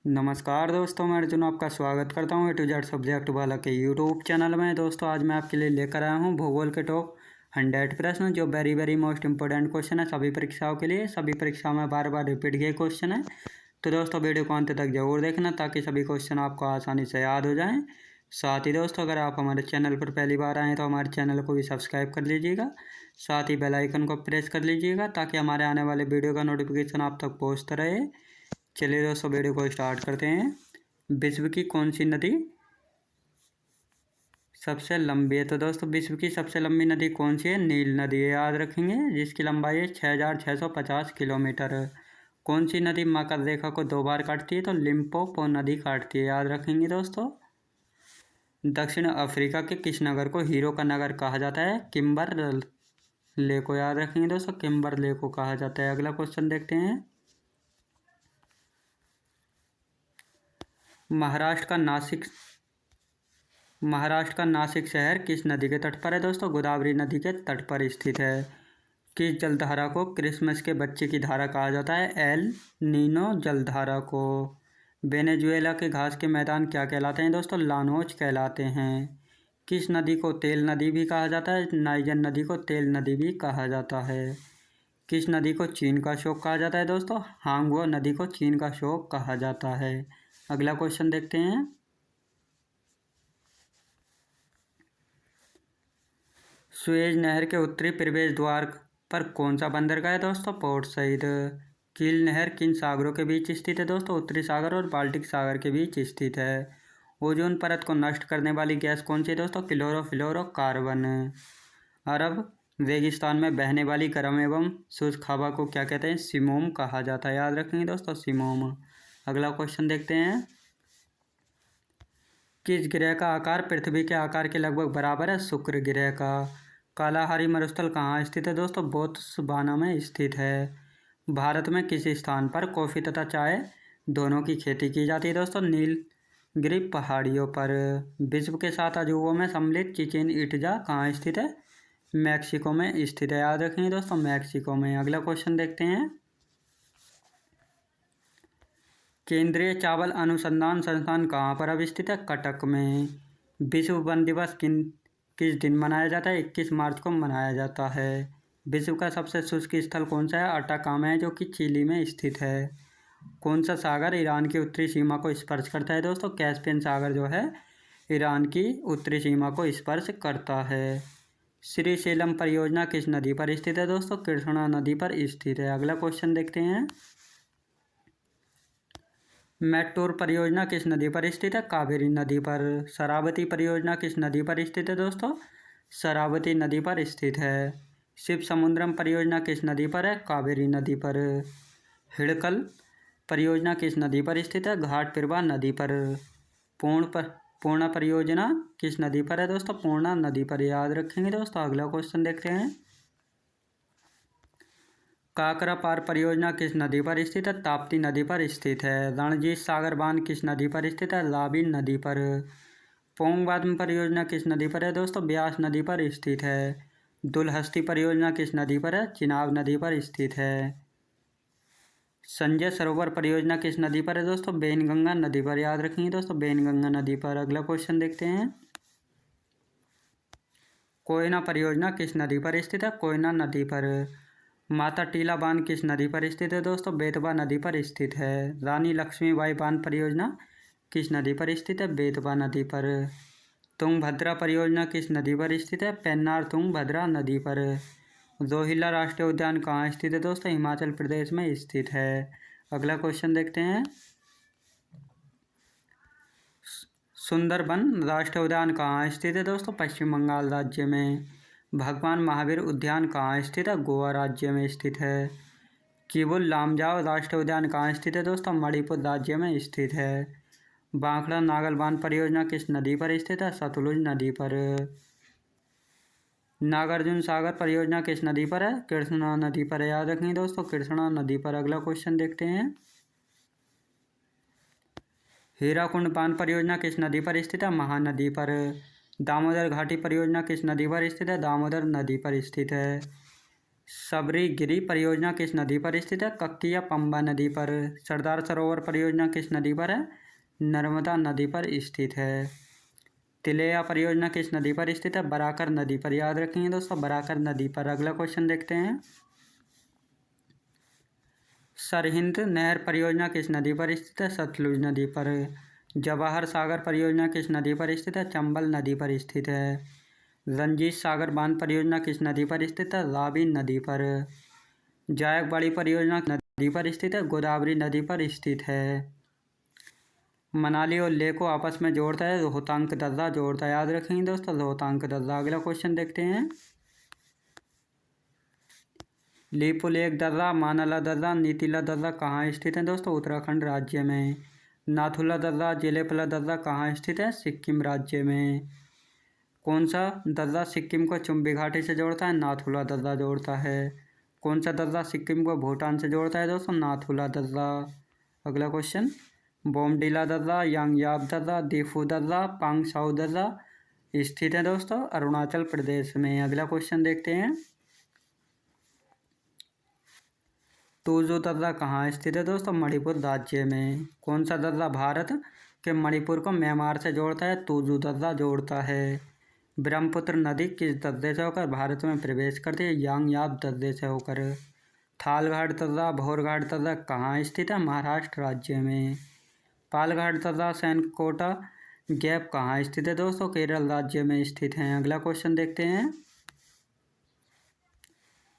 नमस्कार दोस्तों, मैं अर्जुन आपका स्वागत करता हूँ A to Z सब्जेक्ट वाला के यूट्यूब चैनल में। दोस्तों आज मैं आपके लिए लेकर आया हूँ भूगोल के टॉप 100 प्रश्न, जो वेरी मोस्ट इंपॉर्टेंट क्वेश्चन है सभी परीक्षाओं के लिए। सभी परीक्षाओं में बार बार रिपीट किए क्वेश्चन है, तो दोस्तों वीडियो को अंत तक जरूर देखना ताकि सभी क्वेश्चन आपको आसानी से याद हो जाएँ। साथ ही दोस्तों अगर आप हमारे चैनल पर पहली बार आएँ तो हमारे चैनल को भी सब्सक्राइब कर लीजिएगा, साथ ही बेल आइकन को प्रेस कर लीजिएगा ताकि हमारे आने वाले वीडियो का नोटिफिकेशन आप तक पहुँचता रहे। चलिए दोस्तों वीडियो को स्टार्ट करते हैं। विश्व की कौन सी नदी सबसे लंबी है? तो दोस्तों विश्व की सबसे लंबी नदी कौन सी है? नील नदी है, याद रखेंगे, जिसकी लंबाई है 6650 किलोमीटर। कौन सी नदी मकर रेखा को 2 बार काटती है? तो लिम्पोपो नदी काटती है, याद रखेंगे दोस्तों। दक्षिण अफ्रीका के किस नगर को हीरो का नगर कहा जाता है? किम्बरले को, याद रखेंगे दोस्तों, किम्बरले को कहा जाता है। अगला क्वेश्चन देखते हैं। महाराष्ट्र का नासिक शहर किस नदी के तट पर है? दोस्तों गोदावरी नदी के तट पर स्थित है। किस जलधारा को क्रिसमस के बच्चे की धारा कहा जाता है? एल नीनो जलधारा को। वेनेजुएला के घास के मैदान क्या कहलाते हैं? दोस्तों लानोज कहलाते हैं। किस नदी को तेल नदी भी कहा जाता है? नाइजर नदी को तेल नदी भी कहा जाता है। किस नदी को चीन का शोक कहा जाता है? दोस्तों हांगुओ नदी को चीन का शोक कहा जाता है। अगला क्वेश्चन देखते हैं। सुएज नहर के उत्तरी प्रवेश द्वार पर कौन सा बंदरगाह है? दोस्तों पोर्ट सईद। कील नहर किन सागरों के बीच स्थित है? दोस्तों उत्तरी सागर और बाल्टिक सागर के बीच स्थित है। ओजोन परत को नष्ट करने वाली गैस कौन सी है? दोस्तों क्लोरोफ्लोरोकार्बन। अरब रेगिस्तान में बहने वाली गर्म एवं शुष्क हवा को क्या कहते हैं? सिमोम कहा जाता है, याद रखेंगे दोस्तों, सिमोम। अगला क्वेश्चन देखते हैं। किस ग्रह का आकार पृथ्वी के आकार के लगभग बराबर है? शुक्र ग्रह का। कालाहारी मरुस्थल कहाँ स्थित है? दोस्तों बोत्सवाना में स्थित है। भारत में किस स्थान पर कॉफ़ी तथा चाय दोनों की खेती की जाती है? दोस्तों नीलगिरी पहाड़ियों पर। विश्व के 7 अजूबों में सम्मिलित चिचेन इट्जा कहाँ स्थित है? मैक्सिको में स्थित है, याद रखेंगे दोस्तों, मैक्सिको में। अगला क्वेश्चन देखते हैं। केंद्रीय चावल अनुसंधान संस्थान कहाँ पर अवस्थित है? कटक में। विश्व वन दिवस किस दिन मनाया जाता है? 21 मार्च को मनाया जाता है। विश्व का सबसे शुष्क स्थल कौन सा है? अटाकामा है, जो कि चिली में स्थित है। कौन सा सागर ईरान की उत्तरी सीमा को स्पर्श करता है? दोस्तों कैस्पियन सागर जो है ईरान की उत्तरी सीमा को स्पर्श करता है। श्रीशैलम परियोजना किस नदी पर स्थित है? दोस्तों कृष्णा नदी पर स्थित है। अगला क्वेश्चन देखते हैं। मैट्टूर परियोजना किस नदी पर स्थित है? कावेरी नदी पर। शरावती परियोजना किस नदी पर स्थित है? दोस्तों शरावती नदी पर स्थित है। शिव समुद्रम परियोजना किस नदी पर है? कावेरी नदी पर। हिड़कल परियोजना किस नदी पर स्थित है? घाट प्रभा नदी पर। पूर्णा परियोजना किस नदी पर है? दोस्तों पूर्णा नदी पर, याद रखेंगे दोस्तों। अगला क्वेश्चन देखते हैं। काकरा पार परियोजना किस नदी पर स्थित है? ताप्ती नदी पर स्थित है। रणजीत सागर बांध किस नदी पर स्थित है? लाबिन नदी पर। पोंगबादम परियोजना किस नदी पर है? दोस्तों ब्यास नदी पर स्थित है। दुलहस्ती परियोजना किस नदी पर है? चिनाब नदी पर स्थित है। संजय सरोवर परियोजना किस नदी पर है? दोस्तों बेनगंगा नदी पर, याद रखेंगे दोस्तों, बेनगंगा नदी पर। अगला क्वेश्चन देखते हैं। कोयना परियोजना किस नदी पर स्थित है? कोयना नदी पर। माता टीला बांध किस नदी पर स्थित है? दोस्तों बेतवा नदी पर स्थित है। रानी लक्ष्मीबाई बांध परियोजना किस नदी पर स्थित है? बेतवा नदी पर। तुंगभद्रा परियोजना किस नदी पर स्थित है? पेन्नार तुंगभद्रा नदी पर। रोहिल्ला राष्ट्रीय उद्यान कहाँ स्थित है? दोस्तों हिमाचल प्रदेश में स्थित है। अगला क्वेश्चन देखते हैं। सुंदरबन राष्ट्रीय उद्यान कहाँ स्थित है? दोस्तों पश्चिम बंगाल राज्य में। भगवान महावीर उद्यान कहाँ स्थित है? गोवा राज्य में स्थित है। किबुल लामजाओ राष्ट्रीय उद्यान कहाँ स्थित है? दोस्तों मणिपुर राज्य में स्थित है। बांखड़ा नागल बांध परियोजना किस नदी पर स्थित है? सतलुज नदी पर। नागार्जुन सागर परियोजना किस नदी पर है? कृष्णा नदी पर, याद रखेंगे दोस्तों, कृष्णा नदी पर। अगला क्वेश्चन देखते हैं। हीराकुंड बांध परियोजना किस नदी पर स्थित है? महानदी पर। दामोदर घाटी परियोजना किस नदी पर स्थित है? दामोदर नदी पर स्थित है। सबरीगिरी परियोजना किस नदी पर स्थित है? कक्की या पंबा नदी पर। सरदार सरोवर परियोजना किस नदी पर है? नर्मदा नदी पर स्थित है। तिलैया परियोजना किस नदी पर स्थित है? बराकर नदी पर। याद रखेंगे दोस्तों, बराकर नदी पर। अगला क्वेश्चन देखते हैं। सरहिंद नहर परियोजना किस नदी पर स्थित है? सतलुज नदी पर। जवाहर सागर परियोजना किस नदी पर स्थित है? चंबल नदी पर स्थित है। रंजीत सागर बांध परियोजना किस नदी पर स्थित है? रावी नदी पर। जायकवाड़ी परियोजना नदी पर स्थित है? गोदावरी नदी पर स्थित है। मनाली और लेह को आपस में जोड़ता है रोहतांग दर्रा जोड़ता है। याद रखेंगे दोस्तों, रोहतांग दर्रा। अगला क्वेश्चन देखते हैं। लीपुलेख दर्रा, मानला दर्रा, नीतिला दर्रा कहाँ स्थित है दोस्तों? उत्तराखंड राज्य में। नाथुला दर्रा, जेलेपला दर्रा कहाँ स्थित है? सिक्किम राज्य में। कौन सा दर्रा सिक्किम को चुम्बी घाटी से जोड़ता है? नाथुला दर्रा जोड़ता है। कौन सा दर्रा सिक्किम को भूटान से जोड़ता है दोस्तों? नाथुला दर्रा। अगला क्वेश्चन। बोमडीला दर्रा, यांगयाब दर्रा, दीफू दर्रा, पांगसाउ दर्रा स्थित है दोस्तों अरुणाचल प्रदेश में। अगला क्वेश्चन देखते हैं। तोजो दर्रा कहाँ स्थित है दोस्तों? मणिपुर राज्य में। कौन सा दर्रा भारत के मणिपुर को म्यांमार से जोड़ता है? तोजो दर्रा जोड़ता है। ब्रह्मपुत्र नदी किस दर्रे से होकर भारत में प्रवेश करती है? यांगयाब दर्रे से होकर। थालघाट दर्रा, भोरघाट दर्रा कहाँ स्थित है? महाराष्ट्र राज्य में। पालघाट दर्रा, सैनकोटा गैप कहाँ स्थित है दोस्तों? केरल राज्य में स्थित हैं। अगला क्वेश्चन देखते हैं।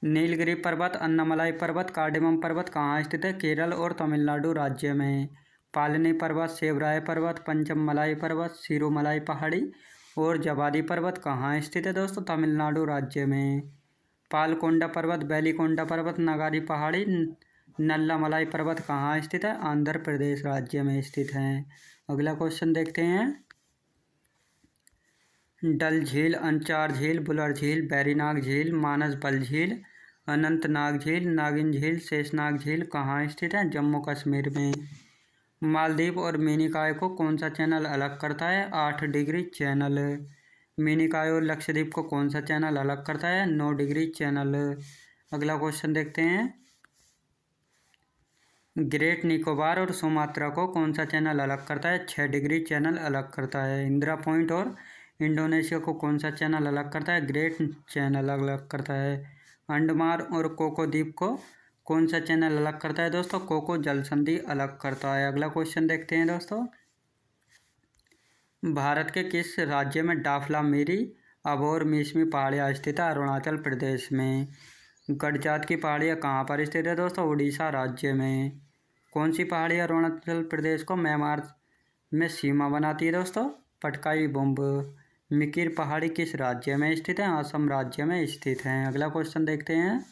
नीलगिरी पर्वत, अन्नामलाई पर्वत, कार्डेमम पर्वत कहाँ स्थित है? केरल और तमिलनाडु राज्य में। पालनी पर्वत, सेवराय पर्वत, पंचमलाई पर्वत, सिरोमलाई पहाड़ी और जवादी पर्वत कहाँ स्थित है दोस्तों? तमिलनाडु राज्य में। पालकोंडा पर्वत, बेलीकोंडा पर्वत, नगारी पहाड़ी, नल्लामलाई पर्वत कहाँ स्थित है? आंध्र प्रदेश राज्य में स्थित हैं। अगला क्वेश्चन देखते हैं। डल झील, अंचार झील, बुलर झील, बैरीनाग झील, मानस बल झील, अनंतनाग झील, नागिन झील, शेषनाग झील कहाँ स्थित है? जम्मू कश्मीर में। मालदीव और मिनिकॉय को कौन सा चैनल अलग करता है? 8 डिग्री चैनल। मिनिकॉय और लक्षद्वीप को कौन सा चैनल अलग करता है? 9 डिग्री चैनल। अगला क्वेश्चन देखते हैं। ग्रेट निकोबार और सुमात्रा को कौन सा चैनल अलग करता है? 6 डिग्री चैनल अलग करता है। इंदिरा पॉइंट और इंडोनेशिया को कौन सा चैनल अलग करता है? ग्रेट चैनल अलग करता है। अंडमान और कोको द्वीप को कौन सा चैनल अलग करता है दोस्तों? कोको जल संधि अलग करता है। अगला क्वेश्चन देखते हैं दोस्तों। भारत के किस राज्य में डाफला मेरी अबोर मिसमी पहाड़ियाँ स्थित है? अरुणाचल प्रदेश में। गडजात की पहाड़ियाँ कहाँ पर स्थित है दोस्तों? उड़ीसा राज्य में। कौन सी पहाड़ी अरुणाचल प्रदेश को म्यांमार में सीमा बनाती है दोस्तों? पटकाई बुम्ब। मिकिर पहाड़ी किस राज्य में स्थित है? असम राज्य में स्थित है। अगला क्वेश्चन देखते हैं।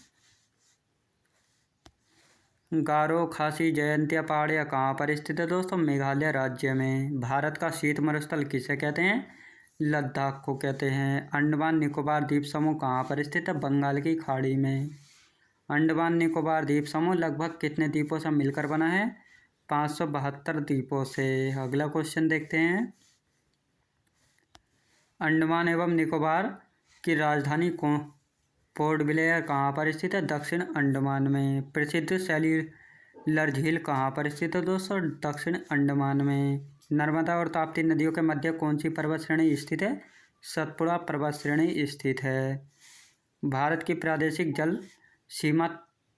गारो, खासी, जयंतिया पहाड़ियाँ कहाँ पर स्थित है दोस्तों? मेघालय राज्य में। भारत का शीत मरुस्थल किसे कहते हैं? लद्दाख को कहते हैं। अंडमान निकोबार द्वीप समूह कहाँ पर स्थित है? बंगाल की खाड़ी में। अंडमान निकोबार द्वीप समूह लगभग कितने द्वीपों से मिलकर बना है? 572 द्वीपों से। अगला क्वेश्चन देखते हैं। अंडमान एवं निकोबार की राजधानी पोर्ट ब्लेयर कहाँ पर स्थित है? दक्षिण अंडमान में। प्रसिद्ध सेल्यूलर झील कहाँ पर स्थित है दोस्तों? दक्षिण अंडमान में। नर्मदा और ताप्ती नदियों के मध्य कौन सी पर्वत श्रेणी स्थित है? सतपुड़ा पर्वत श्रेणी स्थित है। भारत की प्रादेशिक जल सीमा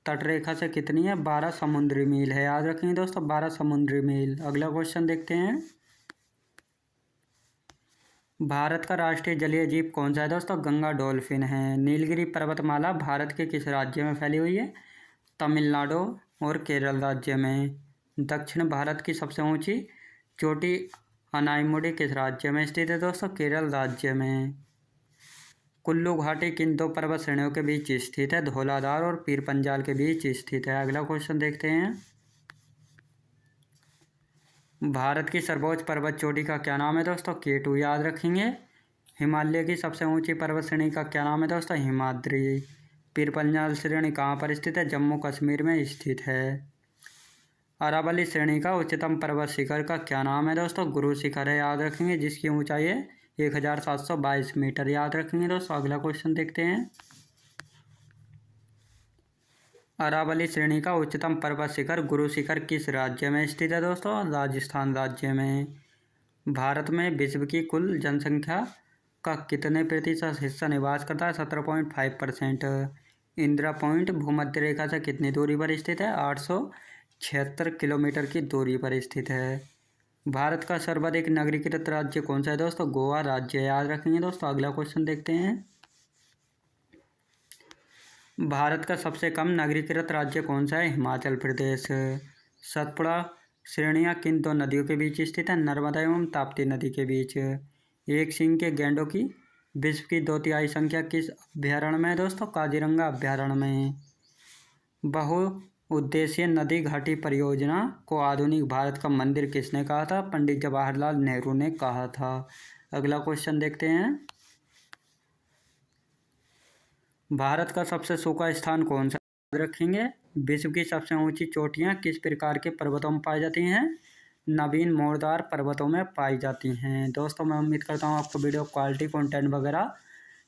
तटरेखा से कितनी है? 12 समुद्री मील है। याद रखेंगे दोस्तों, 12 समुद्री मील। अगला क्वेश्चन देखते हैं। भारत का राष्ट्रीय जलीय जीव कौन सा है दोस्तों? गंगा डॉल्फिन है। नीलगिरी पर्वतमाला भारत के किस राज्य में फैली हुई है? तमिलनाडु और केरल राज्य में। दक्षिण भारत की सबसे ऊंची चोटी अनाईमुडी किस राज्य में स्थित है दोस्तों? केरल राज्य में। कुल्लू घाटी किन 2 पर्वत श्रेणियों के बीच स्थित है? धौलाधार और पीर पंजाल के बीच स्थित है। अगला क्वेश्चन देखते हैं। भारत की सर्वोच्च पर्वत चोटी का क्या नाम है दोस्तों? K2। याद रखेंगे। हिमालय की सबसे ऊंची पर्वत श्रेणी का क्या नाम है दोस्तों? हिमाद्री। पीर पंजाल श्रेणी कहाँ पर स्थित है? जम्मू कश्मीर में स्थित है। अरावली श्रेणी का उच्चतम पर्वत शिखर का क्या नाम है दोस्तों? गुरु शिखर है। याद रखेंगे, जिसकी ऊंचाई है 1722 मीटर। याद रखेंगे दोस्तों। अगला क्वेश्चन देखते हैं। अरावली श्रेणी का उच्चतम पर्वत शिखर गुरु शिखर किस राज्य में स्थित है दोस्तों? राजस्थान राज्य में। भारत में विश्व की कुल जनसंख्या का कितने प्रतिशत हिस्सा निवास करता है? 17.5%। इंदिरा पॉइंट भूमध्य रेखा से कितनी दूरी पर स्थित है? 876 किलोमीटर की दूरी पर स्थित है। भारत का सर्वाधिक नगरीकृत राज्य कौन सा है दोस्तों? गोवा राज्य। याद रखेंगे दोस्तों। अगला क्वेश्चन देखते हैं। भारत का सबसे कम नगरीकृत राज्य कौन सा है? हिमाचल प्रदेश। सतपुड़ा श्रेणियाँ किन दो नदियों के बीच स्थित है? नर्मदा एवं ताप्ती नदी के बीच। एक सींग के गैंडों की विश्व की 2/3 संख्या किस अभ्यारण्य में है दोस्तों? काजीरंगा अभ्यारण्य में। बहुउद्देशीय नदी घाटी परियोजना को आधुनिक भारत का मंदिर किसने कहा था? पंडित जवाहरलाल नेहरू ने कहा था। अगला क्वेश्चन देखते हैं। भारत का सबसे सूखा स्थान कौन सा? याद रखेंगे। विश्व की सबसे ऊंची चोटियां किस प्रकार के पर्वतों में पाई जाती हैं? नवीन मोरदार पर्वतों में पाई जाती हैं। दोस्तों मैं उम्मीद करता हूँ आपको वीडियो क्वालिटी कंटेंट वगैरह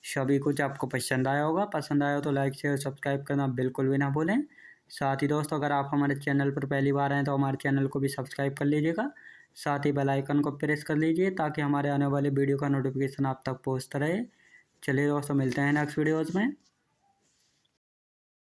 सभी कुछ आपको पसंद आया होगा। पसंद आया हो तो लाइक शेयर सब्सक्राइब करना बिल्कुल भी ना भूलें। साथ ही दोस्तों अगर आप हमारे चैनल पर पहली बार आए तो हमारे चैनल को भी सब्सक्राइब कर लीजिएगा। साथ ही बेल आइकन को प्रेस कर लीजिए ताकि हमारे आने वाले वीडियो का नोटिफिकेशन आप तक पहुँचता रहे। चलिए दोस्तों मिलते हैं नेक्स्ट वीडियोज़ में।